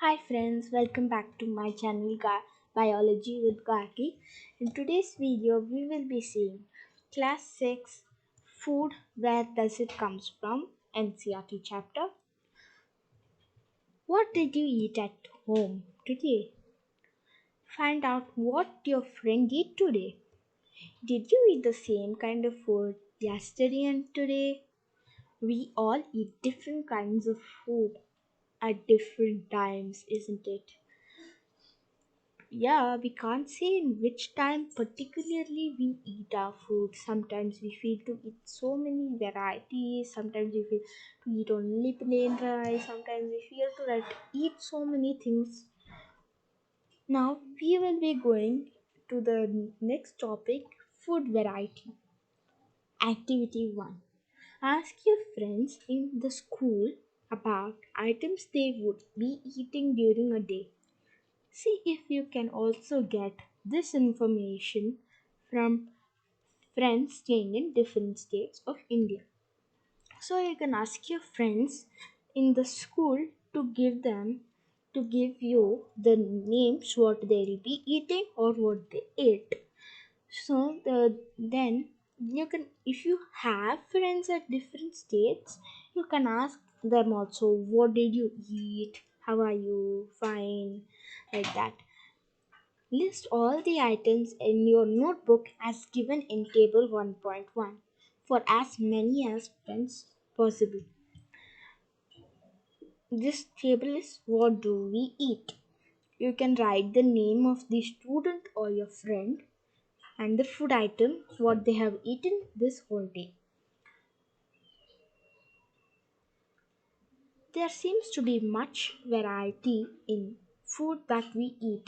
Hi friends, welcome back to my channel Biology with Gargi. In today's video, we will be seeing Class 6 Food Where Does It Comes From NCERT chapter. What did you eat at home today? Find out what your friend ate today. Did you eat the same kind of food yesterday and today? We all eat different kinds of food at different times, isn't it? Yeah, we can't say in which time particularly we eat our food. Sometimes we feel to eat so many varieties, sometimes we feel to eat only plain rice, sometimes we feel to eat so many things. Now we will be going to the next topic, food variety. Activity 1. Ask your friends in the school about items they would be eating during a day. See if you can also get this information from friends staying in different states of India. So you can ask your friends in the school to give you the names what they'll be eating or what they ate. Then you can, if you have friends at different states, you can ask them also, what did you eat, how are you, fine, like that. List all the items in your notebook as given in table 1.1 for as many as friends possible. This table is what do we eat. You can write the name of the student or your friend and the food item what they have eaten this whole day. There seems to be much variety in food that we eat.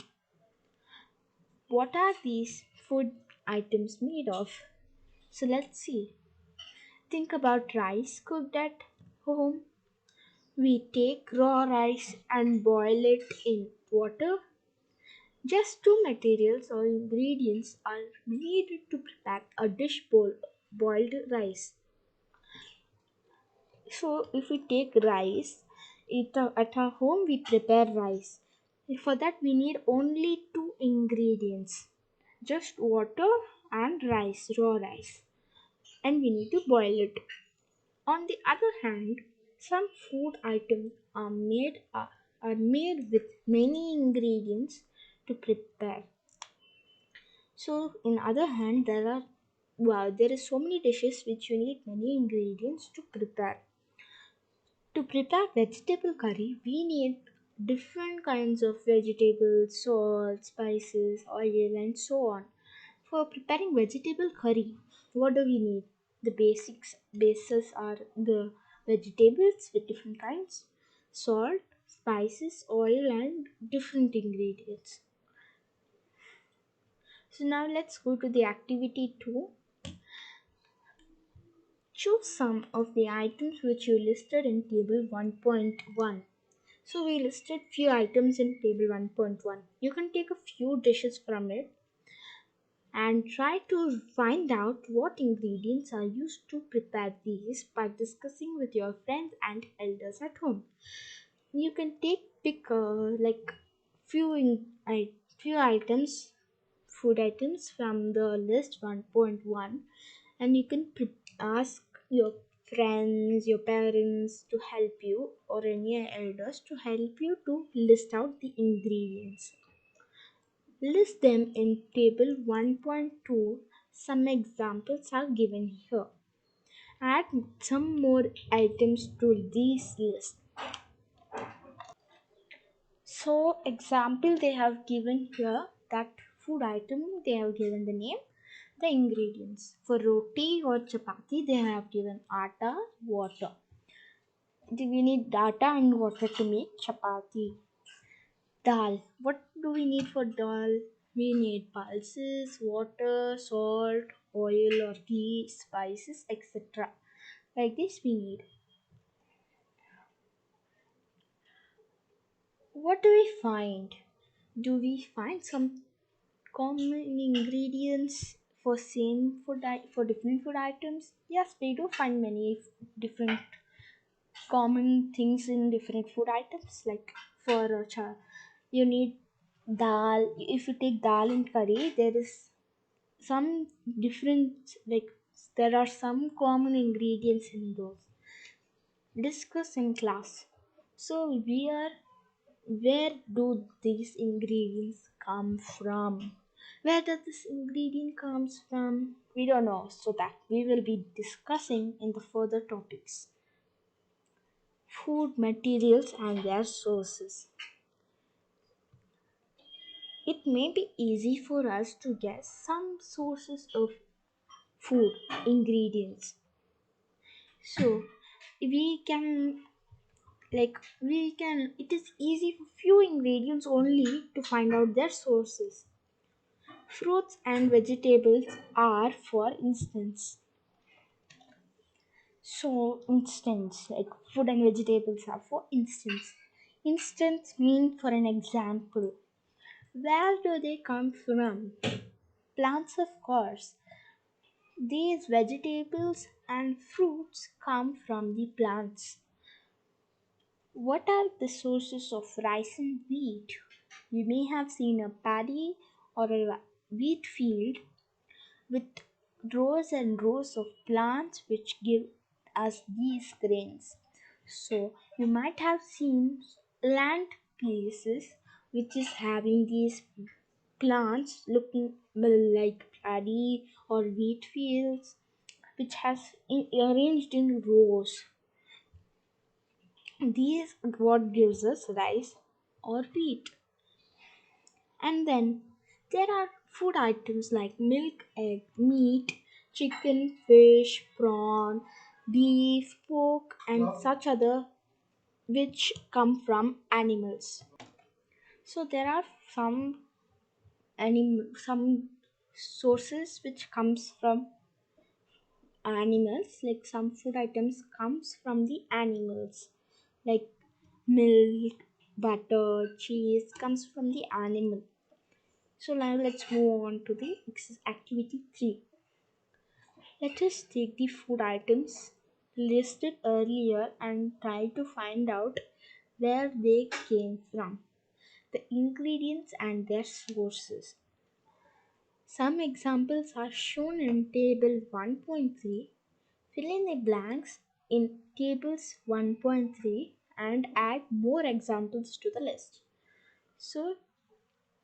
What are these food items made of? So let's see. Think about rice cooked at home. We take raw rice and boil it in water. Just two materials or ingredients are needed to prepare a dish boiled rice. So, if we take rice, at our home we prepare rice. For that, we need only two ingredients, just water and rice, raw rice, and we need to boil it. On the other hand, some food items are made with many ingredients to prepare. So, in other hand, there is so many dishes which you need many ingredients to prepare. To prepare vegetable curry, we need different kinds of vegetables, salt, spices, oil, and so on. For preparing vegetable curry, what do we need? The bases are the vegetables with different kinds, salt, spices, oil, and different ingredients. So now let's go to the activity 2. Choose some of the items which you listed in table 1.1. So we listed few items in table 1.1. You can take a few dishes from it and try to find out what ingredients are used to prepare these by discussing with your friends and elders at home. You can pick like few items, food items from the list 1.1, and you can ask your friends, your parents to help you, or any elders to help you to list out the ingredients. List them in table 1.2. Some examples are given here. Add some more items to this list. So, example they have given here, that food item they have given the name, the ingredients. For roti or chapati they have given atta, water. We need atta and water to make chapati. Dal. What do we need for dal? We need pulses, water, salt, oil or ghee, spices, etc. Like this we need. What do we find? Do we find some common ingredients for for different food items? Yes, we do find many different common things in different food items like for a you need dal. If you take dal in curry, there is some different, like there are some common ingredients in those discussed in class. So where do these ingredients come from? Where does this ingredient comes from? We don't know, so that we will be discussing in the further topics. Food materials and their sources. It may be easy for us to guess some sources of food ingredients. So it is easy for few ingredients only to find out their sources. Fruits and vegetables are, for instance. So, instance, like food and vegetables are for instance. Instance mean for an example. Where do they come from? Plants, of course. These vegetables and fruits come from the plants. What are the sources of rice and wheat? You may have seen a paddy or a wheat field with rows and rows of plants which give us these grains. So you might have seen land pieces which is having these plants looking like paddy or wheat fields which has arranged in rows. These what gives us rice or wheat. And then there are food items like milk, egg, meat, chicken, fish, prawn, beef, pork, and such other which come from animals. So there are some sources which comes from animals, like some food items comes from the animals, like milk, butter, cheese comes from the animal. So now let's move on to the activity 3. Let us take the food items listed earlier and try to find out where they came from, the ingredients and their sources. Some examples are shown in table 1.3. Fill in the blanks in tables 1.3 and add more examples to the list. So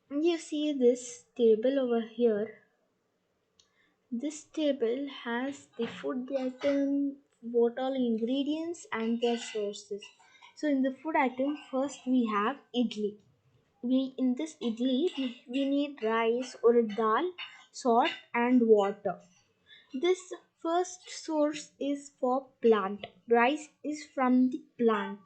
you see this table over here. This table has the food item, what all ingredients and their sources. So in the food item, first we have idli. In this idli we need rice or dal, salt and water. This first source is for plant. Rice is from the plant.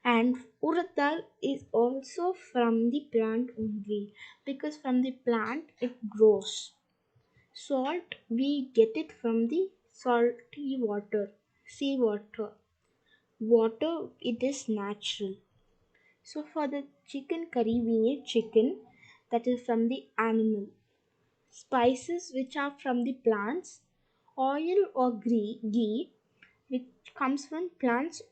And urad dal is also from the plant only, because from the plant it grows. Salt, we get it from the salty water, sea water. Water, it is natural. So for the chicken curry, we need chicken that is from the animal. Spices, which are from the plants. Oil or ghee, which comes from plants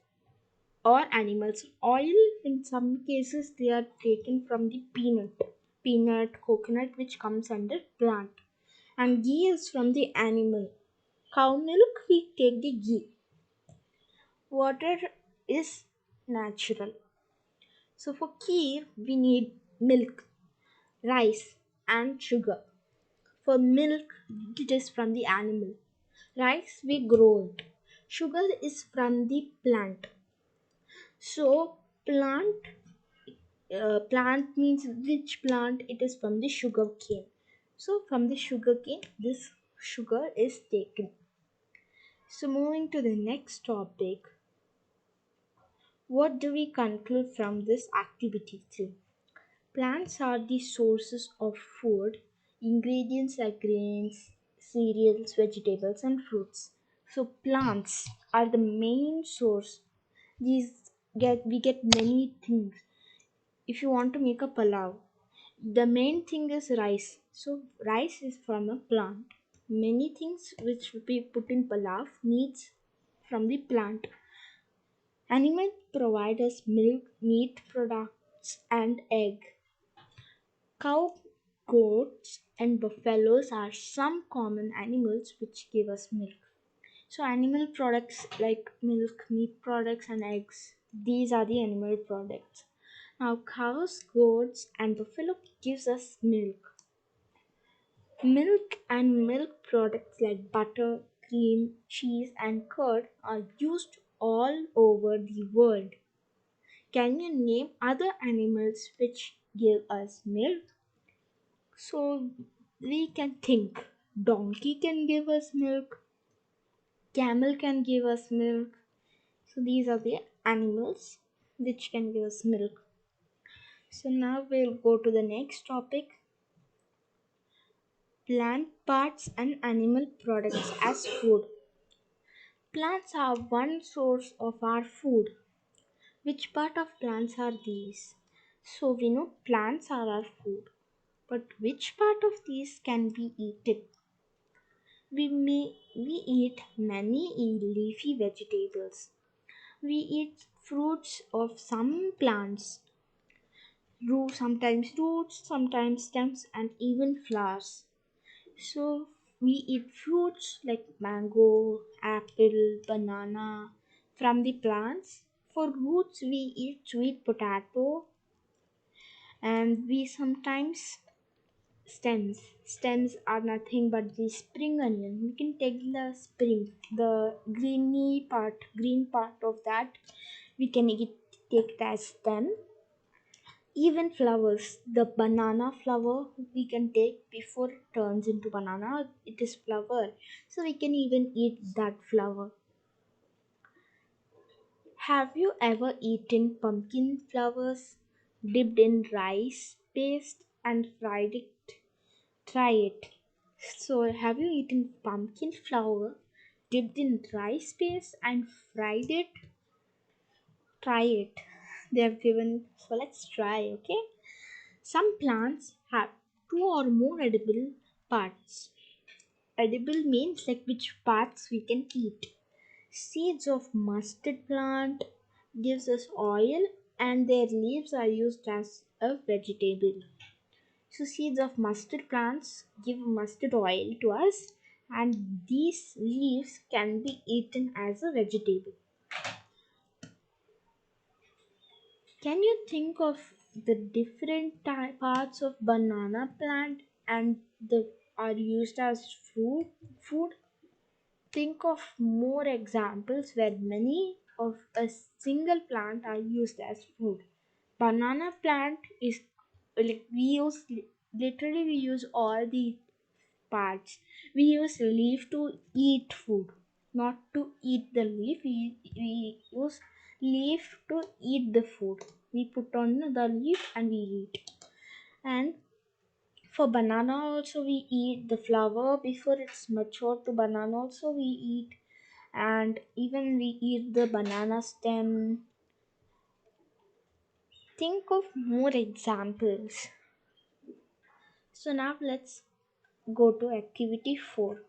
or animals. Oil, in some cases, they are taken from the peanut, coconut, which comes under plant. And ghee is from the animal. Cow milk, we take the ghee. Water is natural. So for kheer, we need milk, rice, and sugar. For milk, it is from the animal. Rice, we grow it. Sugar is from the plant. So plant means which plant? It is from the sugar cane. So from the sugar cane, this sugar is taken. So moving to the next topic, what do we conclude from this activity 3? Plants are the sources of food, ingredients like grains, cereals, vegetables, and fruits. So plants are the main source. We get many things. If you want to make a pulao, the main thing is rice. So rice is from a plant. Many things which we put in pulao needs from the plant. Animals provide us milk, meat products, and egg. Cow, goats, and buffaloes are some common animals which give us milk. So, animal products like milk, meat products, and eggs, these are the animal products. Now, cows, goats, and buffalo gives us milk. Milk and milk products like butter, cream, cheese, and curd are used all over the world. Can you name other animals which give us milk? So we can think donkey can give us milk, camel can give us milk. So these are the animals which can give us milk. So now we'll go to the next topic, plant parts and animal products as food. Plants are one source of our food. Which part of plants are these? So we know plants are our food, but which part of these can be eaten? We eat many leafy vegetables. We eat fruits of some plants, sometimes roots, sometimes stems, and even flowers. So we eat fruits like mango, apple, banana from the plants. For roots, we eat sweet potato, and we sometimes stems. Stems are nothing but the spring onion. We can take the spring, the green part of that. We can take it as stem. Even flowers, the banana flower we can take before it turns into banana, it is flower. So we can even eat that flower. Have you ever eaten pumpkin flowers dipped in rice paste and fried it? Try it. So have you eaten pumpkin flour dipped in rice paste and fried it? Try it. They have given, so let's try, okay? Some plants have two or more edible parts. Edible means like which parts we can eat. Seeds of mustard plant gives us oil and their leaves are used as a vegetable. So seeds of mustard plants give mustard oil to us and these leaves can be eaten as a vegetable. Can you think of the different parts of banana plant and the are used as food? Think of more examples where many of a single plant are used as food. Banana plant is like we use all the parts. We use leaf to eat food, not to eat the leaf. We use leaf to eat the food. We put on the leaf and we eat. And for banana also we eat the flower before it's mature to banana also we eat, and even we eat the banana stem. Think of more examples. So now let's go to activity 4.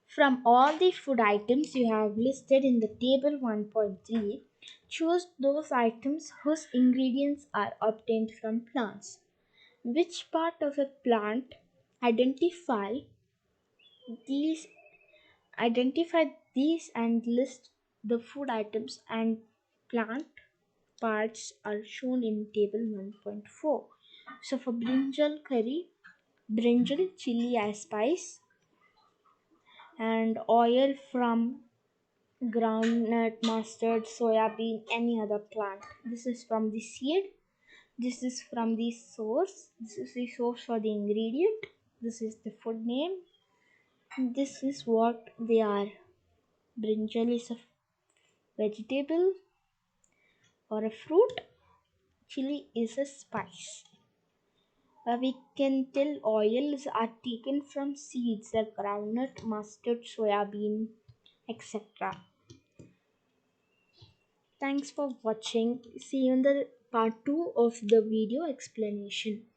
From all the food items you have listed in the table 1.3, choose those items whose ingredients are obtained from plants. Which part of a plant identify these identify these and list the food items and plant parts are shown in table 1.4. So for brinjal chili as spice, and oil from groundnut, mustard, soya bean, any other plant. This is from the seed. This is from the source. This is the source for the ingredient. This is the food name. This is what they are. Brinjal is a vegetable or a fruit. Chili is a spice. We can tell oils are taken from seeds like groundnut, mustard, soya bean, etc. Thanks for watching. See you in the part 2 of the video explanation.